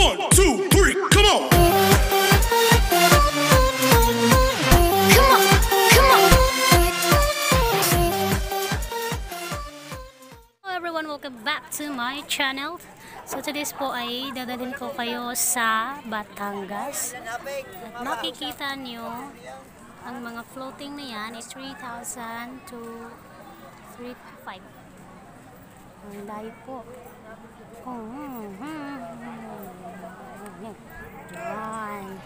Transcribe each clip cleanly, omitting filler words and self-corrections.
1, 2, 3, come on! Come on, come on! Hello everyone, welcome back to my channel. So today's po ay dadalhin ko kayo sa Batangas. At makikita nyo ang mga floating na yan is 3,000 to 3,500. Ang layo po. Yan.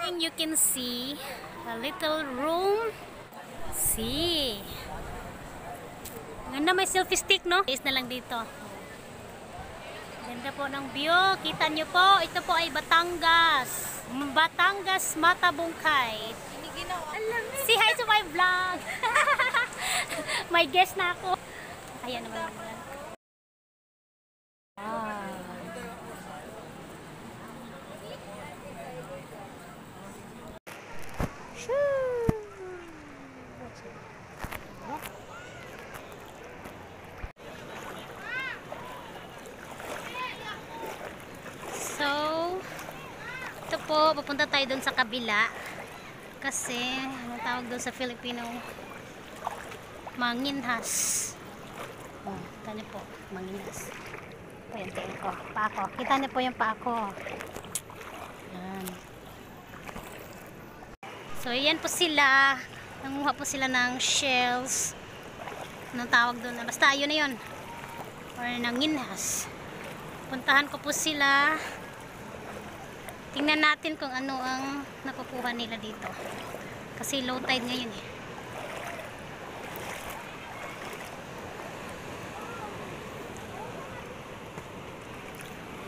And you can see a little room. See. Ganda, may selfie stick, no? Is na lang dito. Ganda po ng view. Kita nyo po, ito po ay Batangas. Batangas Matabungkay. Say hi to my vlog. May guest na ako. Ayan naman naman. So, ito po, papunta tayo doon sa kabila. Kasi, anong tawag doon sa Filipino? Manginhas. Oh, kita niyo po, manginhas. Ito yung tingin ko, paa ko. Kita niyo po yung paa ko. Yan. So, yan po sila. Nanguha po sila ng shells. Anong tawag doon? Basta, yun na yun. Or nanginhas. Puntahan ko po sila. Tingnan natin kung ano ang nakukuha nila dito. Kasi low tide ngayon eh.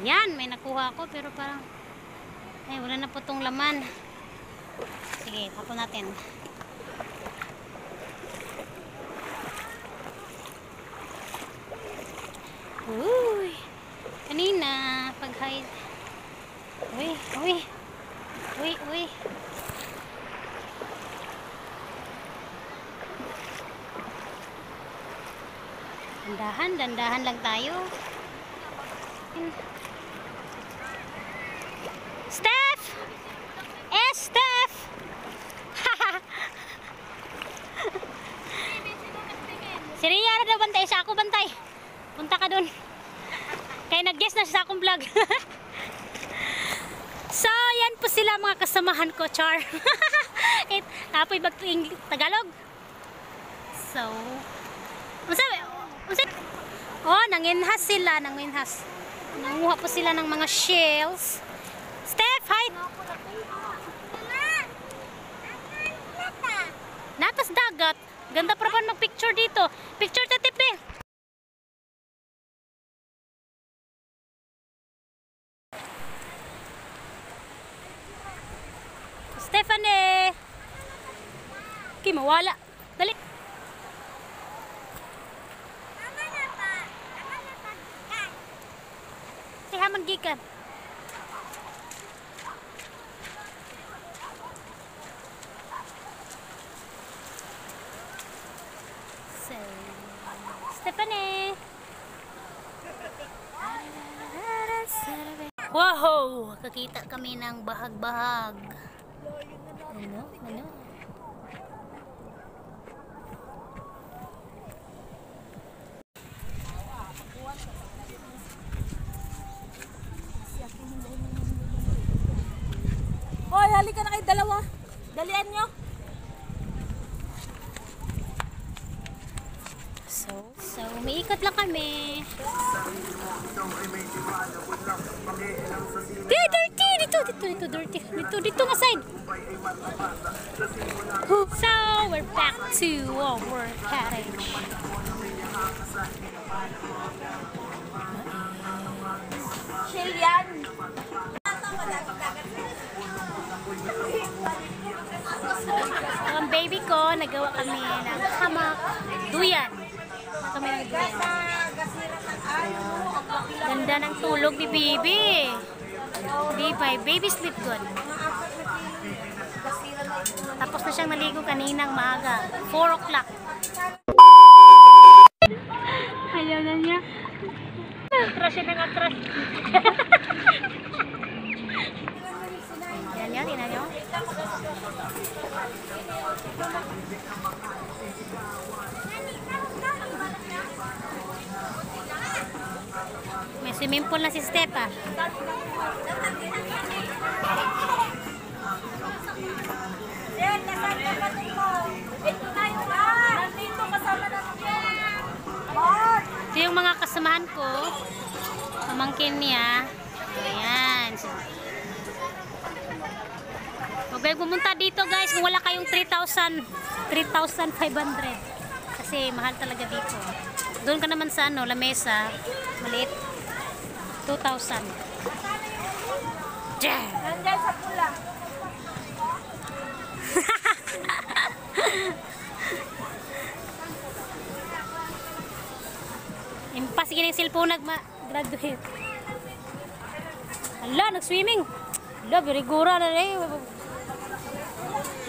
Yan, may nakuha ako pero parang ay wala na po tong laman. Sige, tapon natin. Uy, kanina pag hide. Uy. Dandahan lang tayo. Steph! Steph! Si Ria na daw bantay. Sa ako bantay. Punta ka dun. Kaya nag-guess na sa akong vlog. So, yan po sila mga kasamahan ko, Char. Tapoy bag to Tagalog. So, oh, nanginhas sila, nanginhas. Nanguha po sila ng mga shells. Steph, hi! Natas dagat. Ganda pa rin mag-picture dito. Picture ta tipe. Stephanie! Okay, mawala. Dali. Siya magikan. So, Stephanie! Wow! Kakita kami ng bahag-bahag. Ano? Hoy, halika na kayo dalawa. Dalian nyo. So, umiikot lang kami. Dirty! Dito nga side. So, we're back to our cottage. Chill yan. Ang baby ko, nagawa kami ng hamak. Duyan. Kami ng duyan. Ganda ng tulog ni baby. Baby sleep good. Tapos na siyang naligo kaninang maaga. 4 o'clock. Ayaw na niya. Atras siya ng atras. Swimming pool na si Steph ah. Yan, nasaan ka ba dito? Ito na yun na. Nandito kasama na yan. Ito yung mga kasamahan ko. Pamangkin niya. Ayan. Huwag kayong pumunta dito guys kung wala kayong 3,500. Kasi mahal talaga dito. Doon ka naman sa ano, lamesa. Maliit. 2,000. Yeah. Nandyan sa pula. Impas sige ng cellphone nagma-graduate. Hala, nag-swimming. Hala, birigura na rin.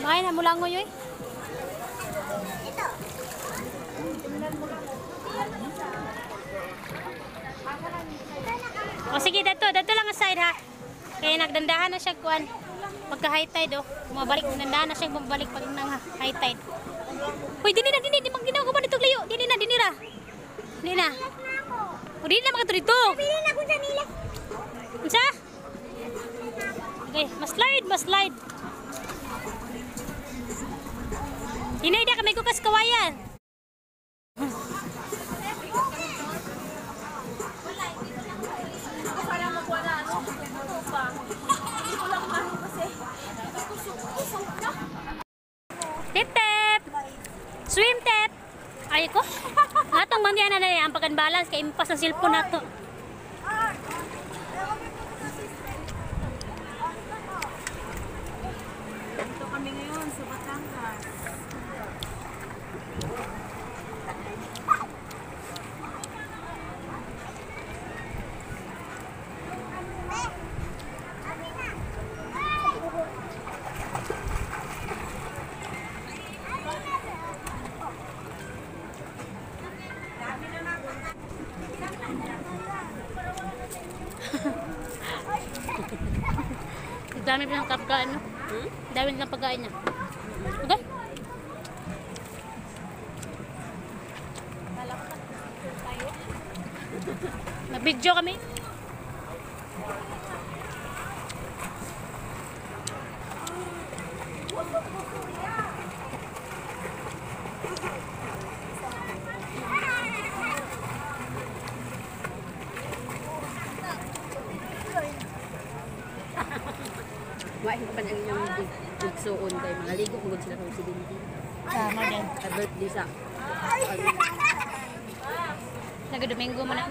Main na mula ngoy. O sige, dato lang ang side ha. Kaya nagdandahan na siya kuan. Pagka high tide oh, bumabalik, dandahan na siya bumabalik pag nang high tide. Uy, dini di mang ginagawa nito layo. Dini na. Dini na. O dini na mga dito. Pili na ko sa nila. Unsa? Okay, mas slide. Inay da kamay ko kas kawayan. Para makuha na ano. Ito pa. Hindi ko lang ano kasi. Tip. Swim tip. Ay ko. Atong mandiyan na ang pag balance kay impas ang cellphone nato. Dito kami ngayon sa Batangas. Dami pa ng pagkain, no? Dami ng pagkain niya. Okay? Nag-video kami. Wah, hindi pa nang inyong bigsoon kay mga ligo kung sila kung silindi. Tama din. Sa birthday sa Nag-Domingo mo na.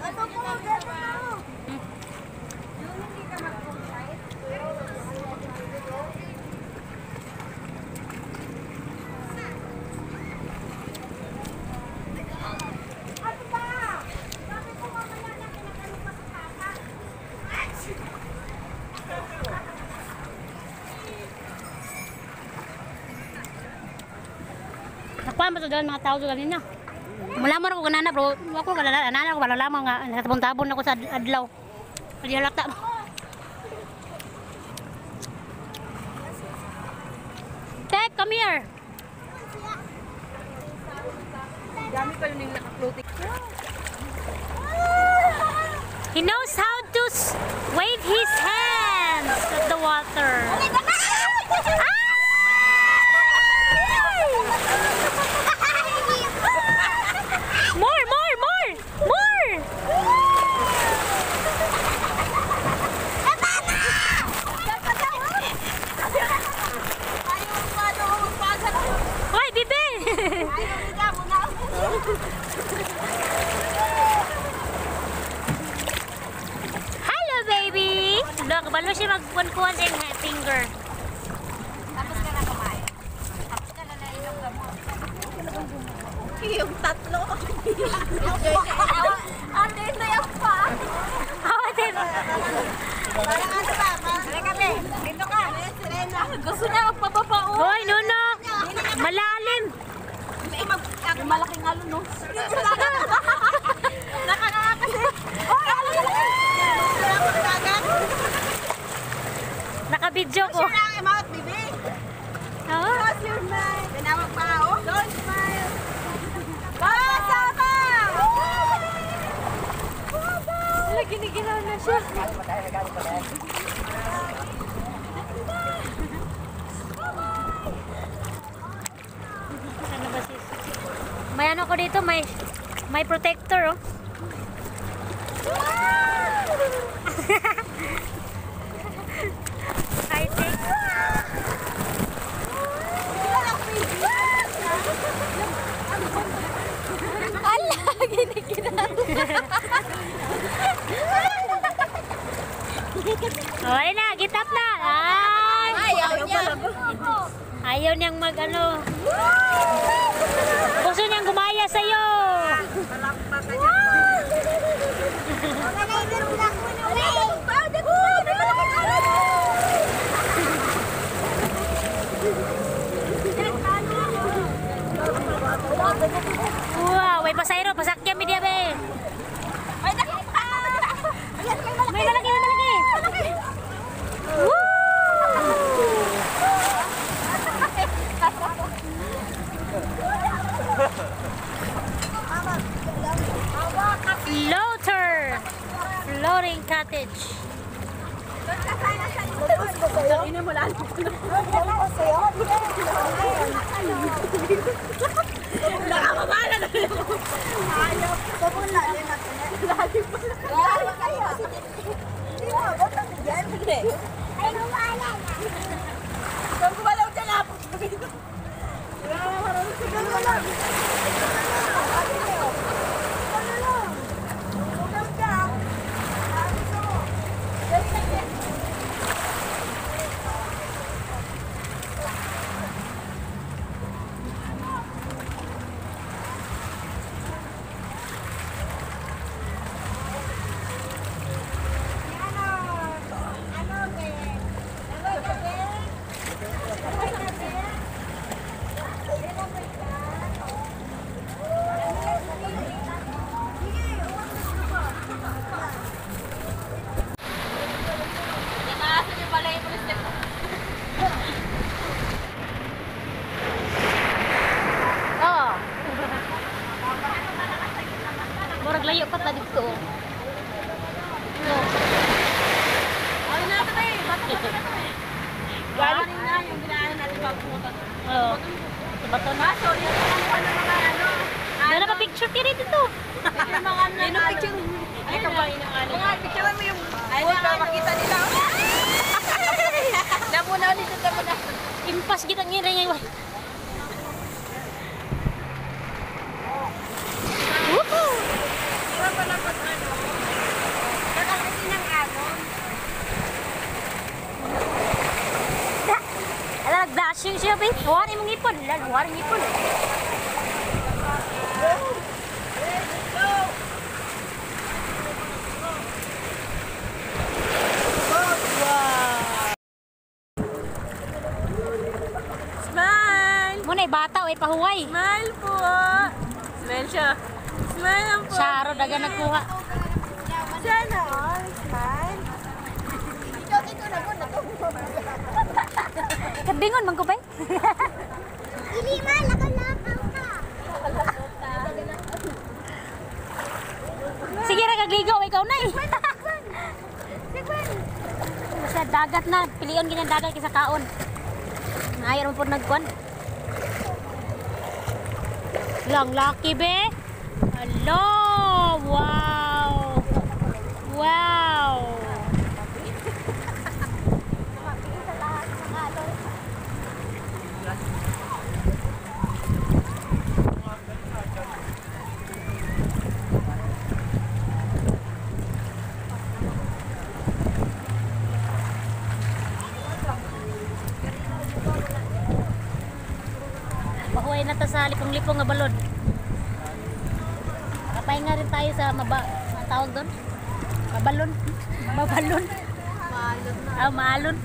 Nakuha ba ito dahil mga tao doon kanina? Malaman ako kanana bro. Ako kanana ko malalaman nga. Natabon-tabon ako sa adlaw. Hindi halata. Tek, come here. dami pa yung naka-floating. He knows how to wave his hands at the water. More! Hoy, bibi! Hello, baby! Look, balo siya magkuhan sa yung finger. Tapos ka na kumain. Tapos ka na nainom gamot. Yung tatlo. Ate, ito yung pa. Oh, din. Parang ano ba? Halika be. Dito ka. Sirena. Gusto niya magpapapao. Hoy, Nuno! Malalim! Yung malaking halo, no? Nakakaka kasi. Oh, halo na lang. Naka-video ko. Share ang amount, bibi. Oo. Close your mind. Tinawag pa, oh. Don't smile. Bye, Sama! Wala, giniginaw na siya. Ano ba sis? May ano ko dito, may protector oh. I think. Ala, giniginan. Okay na, gitap na. Ay, Ayaw niya. ayaw niyang mag ano. Gusto niyang gumaya sa'yo. Wow, may pasayro, pasakyan mi diya be. May malaki, may malaki. Woo! Floater! Floating cottage. Ini mo lang. Nakamamala na rin ako. Ayaw. Pabula din natin. Lagi pa. Lagi kayo. Hindi mo, ba't ang bigyan? Hindi. Ay, gumala na. Kung gumalaw dyan na po. Oh. Murag layo pa ta dito. No. Ay na ito eh. Bata na ito eh. Galing na yung ginaan natin pagpunta. Oh. Bato na. Sorry, yung mga ano. Dala pa picture kiri dito. Yung mga ano. Yung picture. Ay, kabahin ng ano. Mga picture mo yung bull na makita nila. Namuna dito na muna. Impas kita ngira ngayon. Woohoo! Iba pa lang pag ano. Kakalasin ng ano. Ala nag-dashing siya be. Wari mong ipon. Wari mong ipon. Smile! Muna bata o pahuway. Smile po! Smile siya. Smile lang po. Saro daga nagkuha. Sana all. Smile. Dito na po. Kabingon man ko ba? Ili ma, lakalakaw ka. Sige ra kagligo ikaw na eh. Sa dagat na, pilion ganyan dagat kaysa kaon. Ayaw mo po nagkuhan. Lang lucky be. Hello! Wow! Wow! Pahuway na ta sa lipong-lipong nga balon. Nakapahinga rin tayo sa ang tawag doon? Mabalon. Mabalon. Malot na. Ah, maalon.